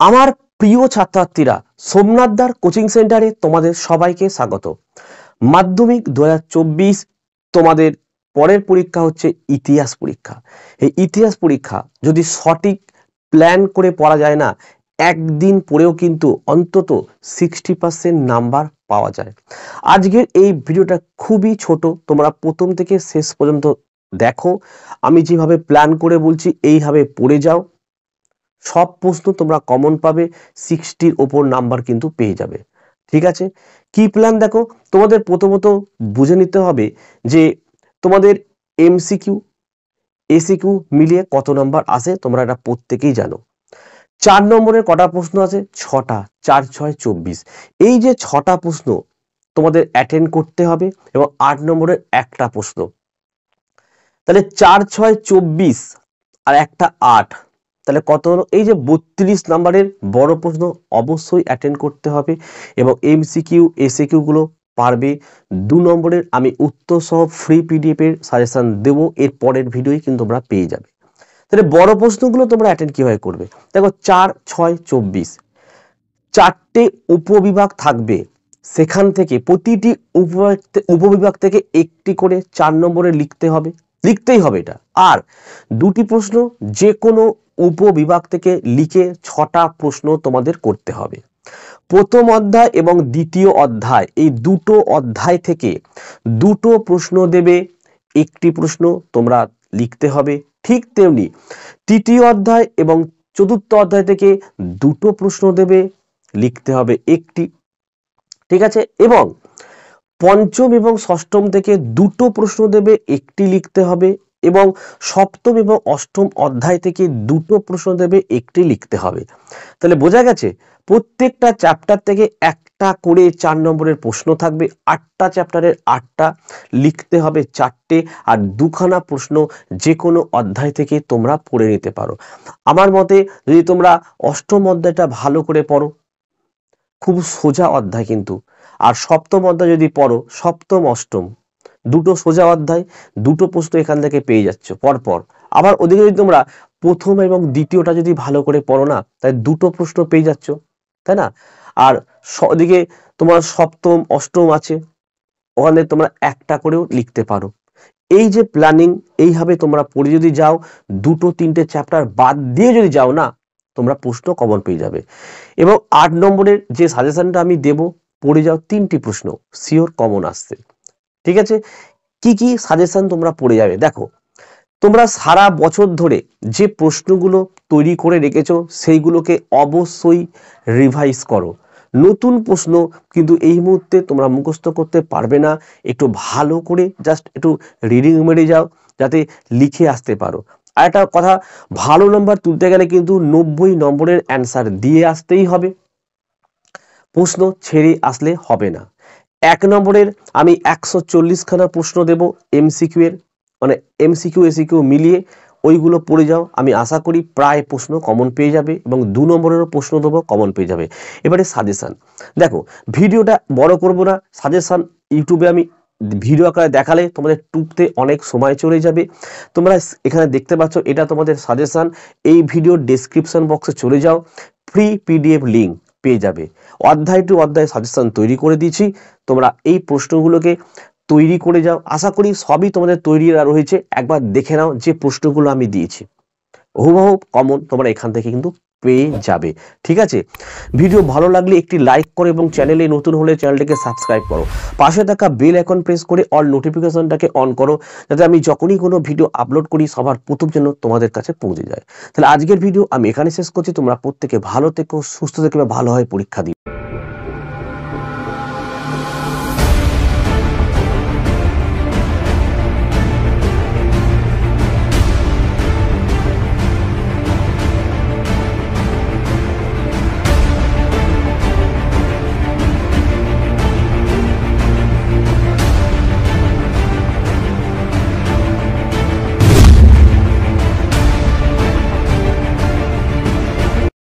আমার প্রিয় ছাত্রছাত্রীরা, সোমনাথদার কোচিং সেন্টারে তোমাদের সবাইকে স্বাগত। মাধ্যমিক 2024 তোমাদের পরের পরীক্ষা হচ্ছে ইতিহাস পরীক্ষা। এই ইতিহাস পরীক্ষা যদি সঠিক প্ল্যান করে পড়া যায় না, একদিন পড়েও কিন্তু অন্তত 60% নাম্বার পাওয়া যায়। আজকের এই ভিডিওটা খুবই ছোট, তোমরা প্রথম থেকে শেষ পর্যন্ত দেখো। আমি যেভাবে প্ল্যান করে বলছি এইভাবে পড়ে যাও, সব প্রশ্ন তোমরা কমন পাবে, 60-র ওপর নাম্বার কিন্তু পেয়ে যাবে। ঠিক আছে, কি প্ল্যান দেখো। তোমাদের প্রথমত বুঝে নিতে হবে যে তোমাদের এমসিকিউ এসিকিউ মিলিয়ে কত নাম্বার আসে, তোমরা এটা প্রত্যেকেই জানো। 4 নম্বরের কটা প্রশ্ন আছে? 6টা। 4 6 24। এই যে 6টা প্রশ্ন তোমাদের অ্যাটেন্ড করতে হবে এবং 8 নম্বরের একটা প্রশ্ন, তাহলে 4 6 24 আর একটা 8, তাহলে কত হলো? এই যে 32 নাম্বারের বড় প্রশ্ন অবশ্যই অ্যাটেন্ড করতে হবে এবং এমসিকিউ এসিকিউ গুলো পারবে। 2 নম্বরের আমি উত্তর সহ ফ্রি পিডিএফ এর সাজেশন দেবো, এর পরের ভিডিওই কিন্তু তোমরা পেয়ে যাবে। তাহলে বড় প্রশ্নগুলো তোমরা অ্যাটেন্ড কিভাবে করবে দেখো। 4 6 24 4টে উপবিভাগ থাকবে, সেখান থেকে প্রতিটি উপবিভাগ থেকে একটি করে 4 নম্বরে লিখতেই হবে এটা। আর 2টি প্রশ্ন যে কোনো উপবিভাগ থেকে লিখে 6টা প্রশ্ন তোমাদের করতে হবে। প্রথম অধ্যায় এবং দ্বিতীয় অধ্যায়, এই দুটো অধ্যায় থেকে 2টো প্রশ্ন দেবে, একটি প্রশ্ন তোমরা লিখতে হবে। ঠিক তেমনি তৃতীয় অধ্যায় এবং চতুর্থ অধ্যায় থেকে 2টো প্রশ্ন দেবে, লিখতে হবে একটি। ঠিক আছে, এবং পঞ্চম এবং ষষ্ঠম থেকে 2টো প্রশ্ন দেবে, একটি লিখতে হবে, এবং সপ্তম এবং অষ্টম অধ্যায় থেকে 2টো প্রশ্ন দেবে, একটি লিখতে হবে। তাহলে বোঝা গেছে, প্রত্যেকটা চ্যাপ্টার থেকে একটা করে 4 নম্বরের প্রশ্ন থাকবে। 8টা চ্যাপ্টারের 8টা, লিখতে হবে 4টে, আর 2খানা প্রশ্ন যে কোনো অধ্যায় থেকে তোমরা পড়ে নিতে পারো। আমার মতে যদি তোমরা অষ্টম অধ্যায়টা ভালো করে পড়ো, খুব সোজা অধ্যায় কিন্তু, আর সপ্তম অধ্যায় যদি পড়ো, সপ্তম অষ্টম 2টো সোজা অধ্যায়, 2টো প্রশ্ন এখান থেকে পেয়ে যাচ্ছ পরপর। আবার ওদিকে যদি তোমরা প্রথম এবং দ্বিতীয়টা যদি ভালো করে পড়ো না, তাই 2টো প্রশ্ন পেয়ে যাচ্ছ, তাই না? আর ওদিকে তোমার সপ্তম অষ্টম আছে, ওখানে তোমরা একটা করেও লিখতে পারো। এই যে প্ল্যানিং, এইভাবে তোমরা পড়ে যদি যাও, 2টো 3টে চ্যাপ্টার বাদ দিয়ে যদি যাও না, তোমরা প্রশ্ন কমন পেয়ে যাবে। এবং 8 নম্বরের যে সাজেশনটা আমি দেব, পড়ে যাও 3টি প্রশ্ন শিওর কমন আসছে। ঠিক আছে, কি কি সাজেশন তোমরা পড়ে যাবে দেখো। তোমরা সারা বছর ধরে যে প্রশ্নগুলো তৈরি করে রেখেছো, সেইগুলোকে অবশ্যই রিভাইজ করো। নতুন প্রশ্ন কিন্তু এই মুহূর্তে তোমরা মুখস্থ করতে পারবে না, একটু ভালো করে জাস্ট একটু রিডিং মেরে যাও, যাতে লিখে আসতে পারো। আর একটা কথা, ভালো নাম্বার তুলতে গেলে কিন্তু 90 নম্বরের অ্যান্সার দিয়ে আসতেই হবে, প্রশ্ন ছেড়ে আসলে হবে না। 1 নম্বরের আমি 140খানা প্রশ্ন দেব এমসিকিউ এর, মানে এমসিকিউ এসিকিউ মিলিয়ে, ওইগুলো পড়ে যাও। আমি আশা করি প্রায় প্রশ্ন কমন পেয়ে যাবে, এবং 2 নম্বরেরও প্রশ্ন দেবো, কমন পেয়ে যাবে। এবারে সাজেশন দেখো, ভিডিওটা বড় করব না, সাজেশন ইউটিউবে আমি ভিডিও আকারে দেখালে তোমাদের টুকতে অনেক সময় চলে যাবে। তোমরা এখানে দেখতে পাচ্ছ, এটা তোমাদের সাজেশন। এই ভিডিওর ডেসক্রিপশন বক্সে চলে যাও, ফ্রি পিডিএফ লিঙ্ক পেয়ে যাবে। অধ্যায় টু অধ্যায় সাজেশন তৈরি করে দিয়েছি, তোমরা এই প্রশ্নগুলোকে তৈরি করে যাও। আশা করি সবই তোমাদের তৈরি রয়েছে, একবার দেখে নাও যে প্রশ্নগুলো আমি দিয়েছি, হুবহু কমন তোমরা এখান থেকে কিন্তু পেয়ে যাবে। ঠিক আছে, ভিডিও ভালো লাগলে একটি লাইক করো এবং চ্যানেলে নতুন হলে চ্যানেলটাকে সাবস্ক্রাইব করো। পাশে থাকা বেল আইকন প্রেস করে অল নোটিফিকেশনটাকে অন করো, যাতে আমি যখনই কোনো ভিডিও আপলোড করি সবার প্রথম যেন তোমাদের কাছে পৌঁছে যায়। তাহলে আজকের ভিডিও আমি এখানে শেষ করছি। তোমরা প্রত্যেকে ভালো থেকো, সুস্থ থেকো, ভালো হয় পরীক্ষা দিও।